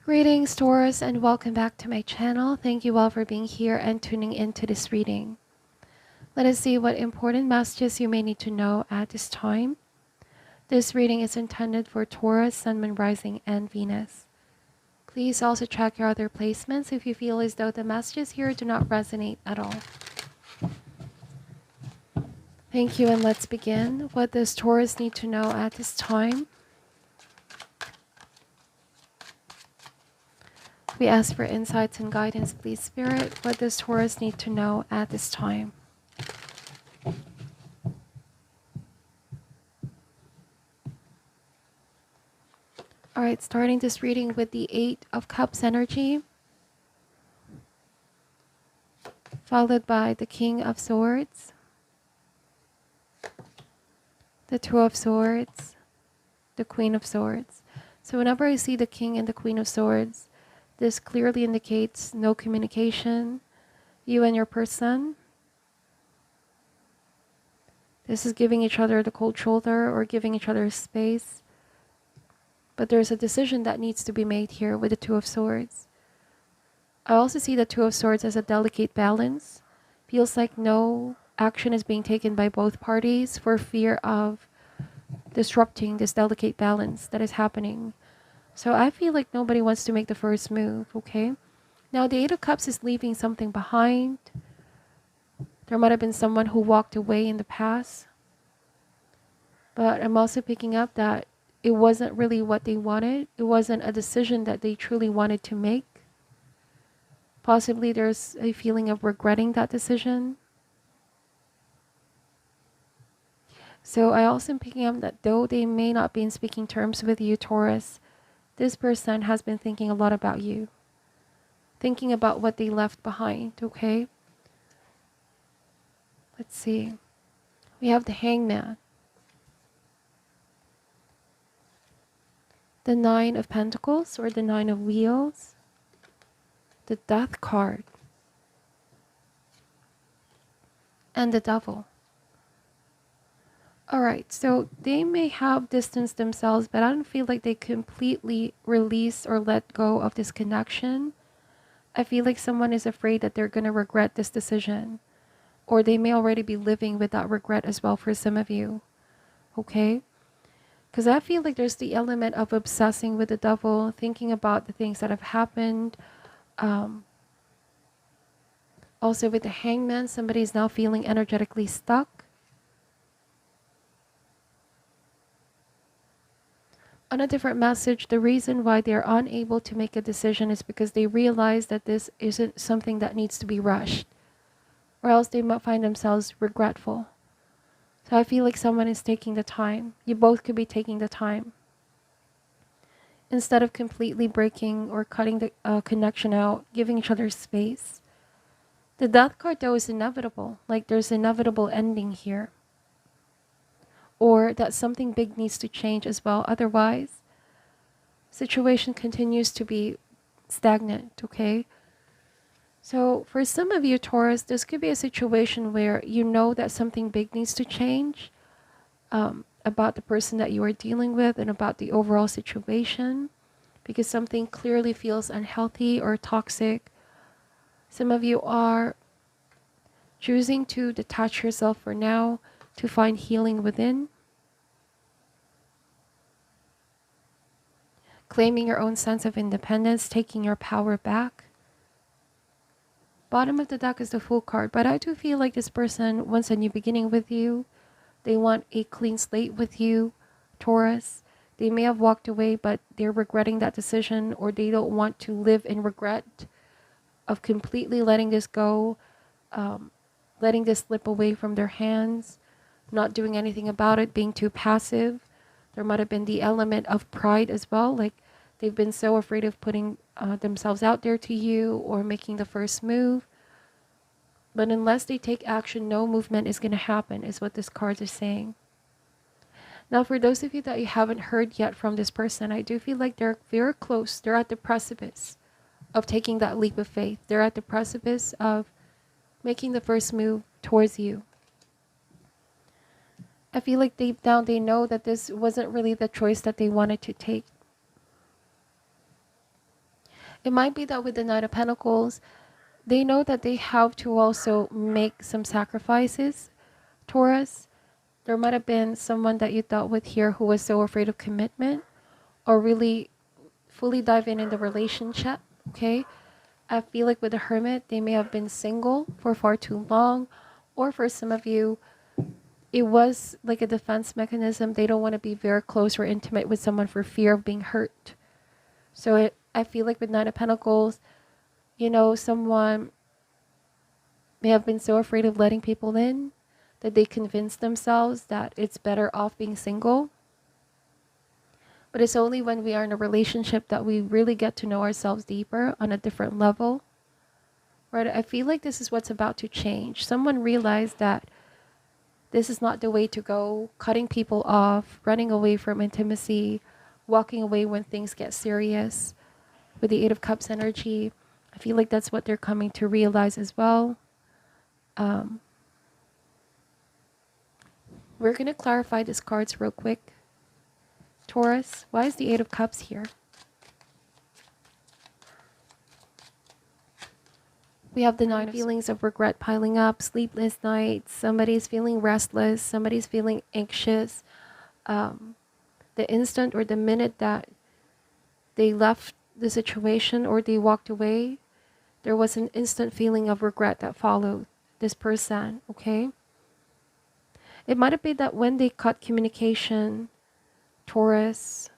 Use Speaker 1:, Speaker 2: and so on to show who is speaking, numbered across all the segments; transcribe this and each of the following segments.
Speaker 1: Greetings, Taurus, and welcome back to my channel. Thank you all for being here and tuning into this reading. Let us see what important messages you may need to know at this time. This reading is intended for Taurus, Sun, Moon, Rising, and Venus. Please also check your other placements if you feel as though the messages here do not resonate at all. Thank you, and let's begin. What does Taurus need to know at this time? We ask for insights and guidance, please, Spirit. What does Taurus need to know at this time? Alright, starting this reading with the Eight of Cups energy, followed by the King of Swords, the Two of Swords, the Queen of Swords. So whenever I see the King and the Queen of Swords, this clearly indicates no communication, you and your person. This is giving each other the cold shoulder or giving each other space. But there's a decision that needs to be made here with the Two of Swords. I also see the Two of Swords as a delicate balance. Feels like no action is being taken by both parties for fear of disrupting this delicate balance that is happening. So I feel like nobody wants to make the first move, okay? Now the Eight of Cups is leaving something behind. There might have been someone who walked away in the past. But I'm also picking up that it wasn't really what they wanted. It wasn't a decision that they truly wanted to make. Possibly there's a feeling of regretting that decision. So I also am picking up that though they may not be in speaking terms with you, Taurus, this person has been thinking a lot about you. Thinking about what they left behind, okay? Let's see. We have the Hangman. The Nine of Pentacles or the Nine of Wheels. The Death card. And the Devil. Alright, so they may have distanced themselves, but I don't feel like they completely release or let go of this connection. I feel like someone is afraid that they're going to regret this decision. Or they may already be living with that regret as well for some of you. Okay? Because I feel like there's the element of obsessing with the devil, thinking about the things that have happened. Also with the Hangman, somebody is now feeling energetically stuck. On a different message, the reason why they're unable to make a decision is because they realize that this isn't something that needs to be rushed. Or else they might find themselves regretful. So I feel like someone is taking the time. You both could be taking the time. Instead of completely breaking or cutting the connection out, giving each other space. The Death card though is inevitable. Like there's inevitable ending here. Or that something big needs to change as well. Otherwise, situation continues to be stagnant, okay? So for some of you, Taurus, this could be a situation where you know that something big needs to change about the person that you are dealing with and about the overall situation because something clearly feels unhealthy or toxic. Some of you are choosing to detach yourself for now to find healing within. Claiming your own sense of independence, taking your power back. Bottom of the deck is the Fool card, but I do feel like this person wants a new beginning with you. They want a clean slate with you, Taurus. They may have walked away, but they're regretting that decision, or they don't want to live in regret of completely letting this go, letting this slip away from their hands, not doing anything about it, being too passive. There might have been the element of pride as well, like they've been so afraid of putting themselves out there to you or making the first move. But unless they take action, no movement is going to happen, is what this card is saying. Now, for those of you that you haven't heard yet from this person, I do feel like they're very close. They're at the precipice of taking that leap of faith. They're at the precipice of making the first move towards you. I feel like deep down they know that this wasn't really the choice that they wanted to take. It might be that with the Knight of Pentacles, they know that they have to also make some sacrifices, Taurus. There might have been someone that you dealt with here who was so afraid of commitment or really fully dive in the relationship, okay? I feel like with the Hermit, they may have been single for far too long, or for some of you, it was like a defense mechanism. They don't want to be very close or intimate with someone for fear of being hurt. So I feel like with Nine of Pentacles, you know, someone may have been so afraid of letting people in that they convince themselves that it's better off being single. But it's only when we are in a relationship that we really get to know ourselves deeper on a different level. Right? I feel like this is what's about to change. Someone realized that this is not the way to go, cutting people off, running away from intimacy, walking away when things get serious. With the Eight of Cups energy, I feel like that's what they're coming to realize as well. We're going to clarify these cards real quick. Taurus, why is the Eight of Cups here? We have the nine feelings of regret piling up, sleepless nights, somebody's feeling restless, somebody's feeling anxious. The instant or the minute that they left the situation or they walked away, there was an instant feeling of regret that followed this person, okay? It might have been that when they cut communication, Taurus,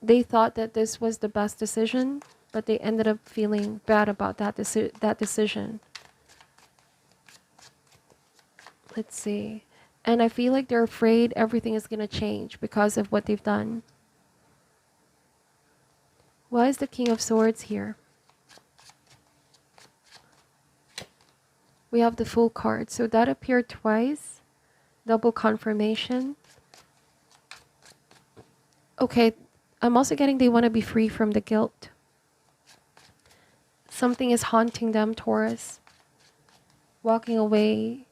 Speaker 1: they thought that this was the best decision, but they ended up feeling bad about that decision. Let's see. And I feel like they're afraid everything is going to change because of what they've done. Why is the King of Swords here? We have the Fool card. So that appeared twice. Double confirmation. Okay, I'm also getting they want to be free from the guilt. Something is haunting them, Taurus. Walking away,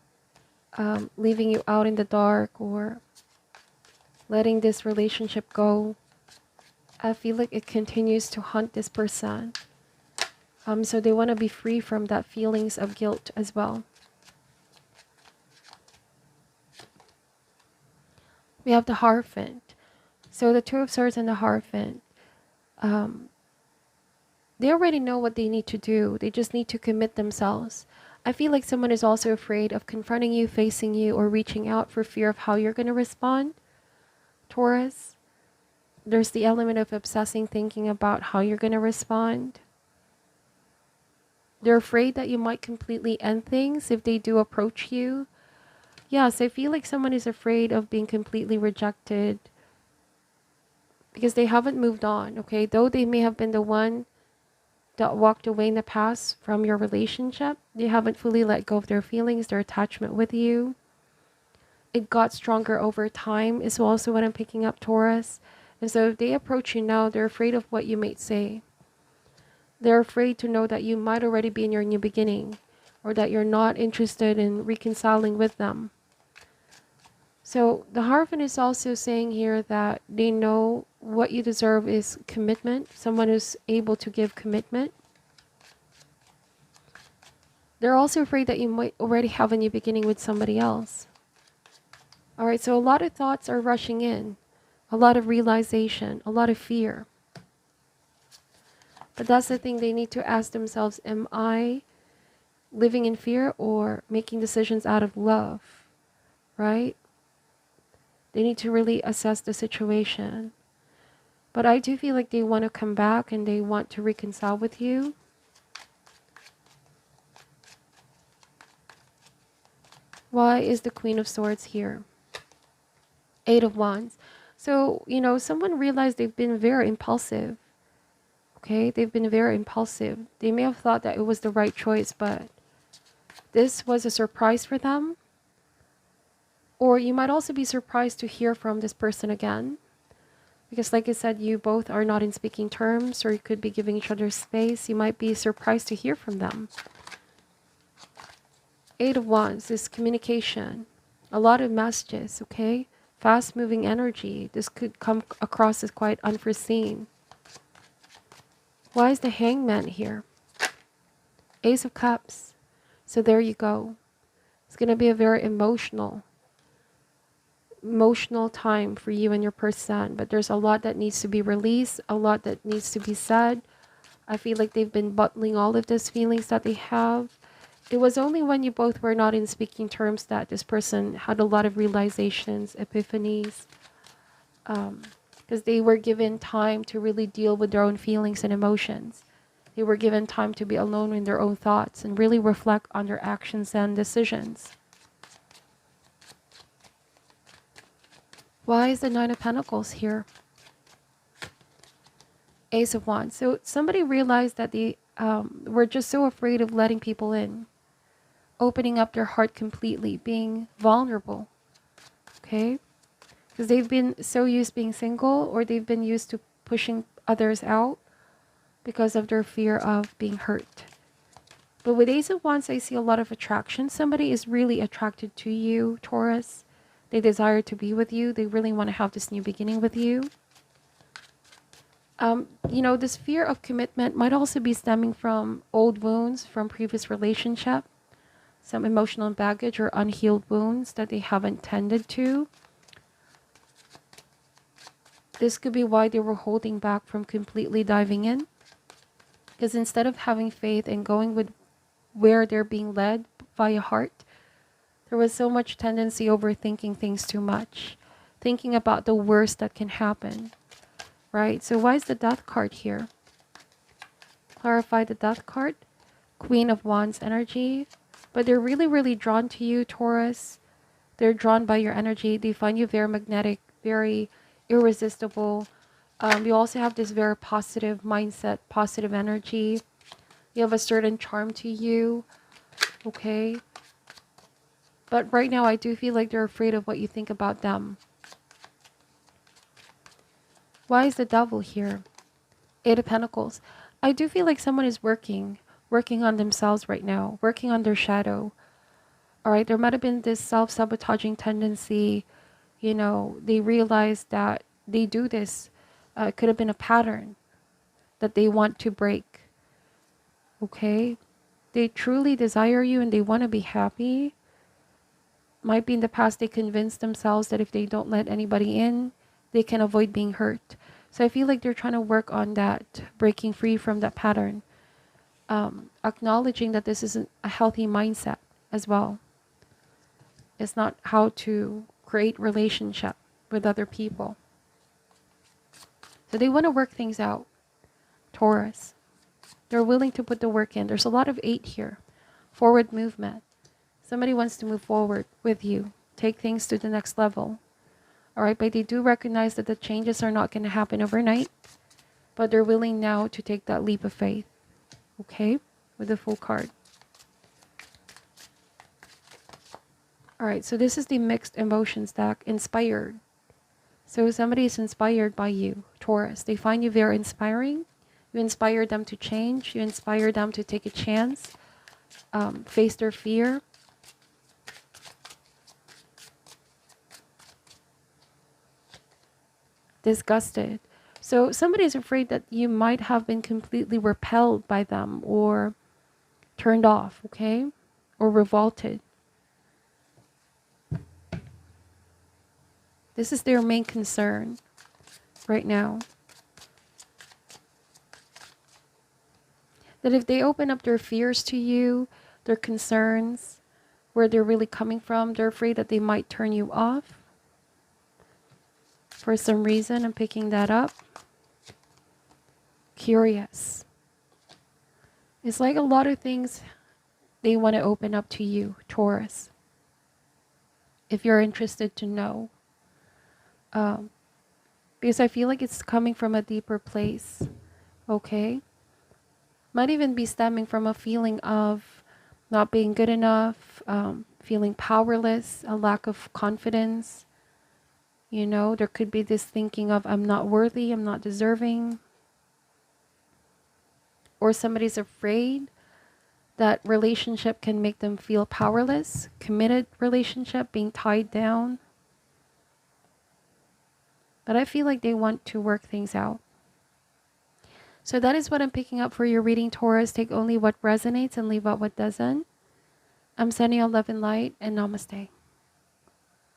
Speaker 1: leaving you out in the dark, or letting this relationship go. I feel like it continues to haunt this person. So they want to be free from that feelings of guilt as well. We have the Hierophant. So the Two of Swords and the Hierophant. They already know what they need to do. They just need to commit themselves. I feel like someone is also afraid of confronting you, facing you, or reaching out for fear of how you're going to respond. Taurus, there's the element of obsessing, thinking about how you're going to respond. They're afraid that you might completely end things if they do approach you. Yes, I feel like someone is afraid of being completely rejected because they haven't moved on, okay? Though they may have been the one that walked away in the past from your relationship, they haven't fully let go of their feelings, their attachment with you. It got stronger over time is also what I'm picking up, Taurus. And so if they approach you now, they're afraid of what you might say. They're afraid to know that you might already be in your new beginning, or that you're not interested in reconciling with them. So the Hierophant is also saying here that they know what you deserve is commitment, someone who's able to give commitment. They're also afraid that you might already have a new beginning with somebody else. All right, so a lot of thoughts are rushing in, a lot of realization, a lot of fear. But that's the thing, they need to ask themselves, am I living in fear or making decisions out of love, right? They need to really assess the situation. But I do feel like they want to come back and they want to reconcile with you. Why is the Queen of Swords here? Eight of Wands. So, you know, someone realized they've been very impulsive. Okay, they've been very impulsive. They may have thought that it was the right choice, but this was a surprise for them. Or you might also be surprised to hear from this person again. Because like I said, you both are not in speaking terms, or you could be giving each other space. You might be surprised to hear from them. Eight of Wands is communication. A lot of messages, okay? Fast moving energy. This could come across as quite unforeseen. Why is the Hangman here? Ace of Cups. So there you go. It's going to be a very emotional time for you and your person, but there's a lot that needs to be released, a lot that needs to be said. I feel like they've been bottling all of these feelings that they have. It was only when you both were not in speaking terms that this person had a lot of realizations, epiphanies, because they were given time to really deal with their own feelings and emotions. They were given time to be alone in their own thoughts and really reflect on their actions and decisions. Why is the Nine of Pentacles here? Ace of Wands. So somebody realized that they were just so afraid of letting people in, opening up their heart completely, being vulnerable. Okay? Because they've been so used being single, or they've been used to pushing others out because of their fear of being hurt. But with Ace of Wands, I see a lot of attraction. Somebody is really attracted to you, Taurus. They desire to be with you. They really want to have this new beginning with you. You know, this fear of commitment might also be stemming from old wounds from previous relationship, some emotional baggage or unhealed wounds that they haven't tended to. This could be why they were holding back from completely diving in. Because instead of having faith and going with where they're being led via heart, there was so much tendency overthinking things too much, thinking about the worst that can happen, right? So why is the Death card here? Clarify the Death card. Queen of Wands energy. But they're really, really drawn to you, Taurus. They're drawn by your energy. They find you very magnetic, very irresistible. You also have this very positive mindset, positive energy. You have a certain charm to you. Okay. But right now, I do feel like they're afraid of what you think about them. Why is the Devil here? Eight of Pentacles. I do feel like someone is working on themselves right now, working on their shadow. All right, there might have been this self-sabotaging tendency. You know, they realized that they do this. It could have been a pattern that they want to break. Okay? They truly desire you and they want to be happy. Might be in the past they convinced themselves that if they don't let anybody in, they can avoid being hurt. So I feel like they're trying to work on that, breaking free from that pattern. Acknowledging that this isn't a healthy mindset as well. It's not how to create relationship with other people. So they want to work things out, Taurus. They're willing to put the work in. There's a lot of 8 here. Forward movement. Somebody wants to move forward with you, take things to the next level. All right, but they do recognize that the changes are not going to happen overnight, but they're willing now to take that leap of faith. Okay, with the Fool card. All right, so this is the mixed emotions deck, inspired. So somebody is inspired by you, Taurus. They find you very inspiring. You inspire them to change. You inspire them to take a chance, face their fear. Disgusted. So somebody is afraid that you might have been completely repelled by them or turned off, okay? Or revolted. This is their main concern right now. That if they open up their fears to you, their concerns, where they're really coming from, they're afraid that they might turn you off. For some reason, I'm picking that up. Curious. It's like a lot of things they want to open up to you, Taurus. If you're interested to know. Because I feel like it's coming from a deeper place. Okay? Might even be stemming from a feeling of not being good enough, feeling powerless, a lack of confidence. You know, there could be this thinking of I'm not worthy, I'm not deserving. Or somebody's afraid that relationship can make them feel powerless, committed relationship, being tied down. But I feel like they want to work things out. So that is what I'm picking up for your reading, Taurus. Take only what resonates and leave out what doesn't. I'm sending you love and light, and namaste.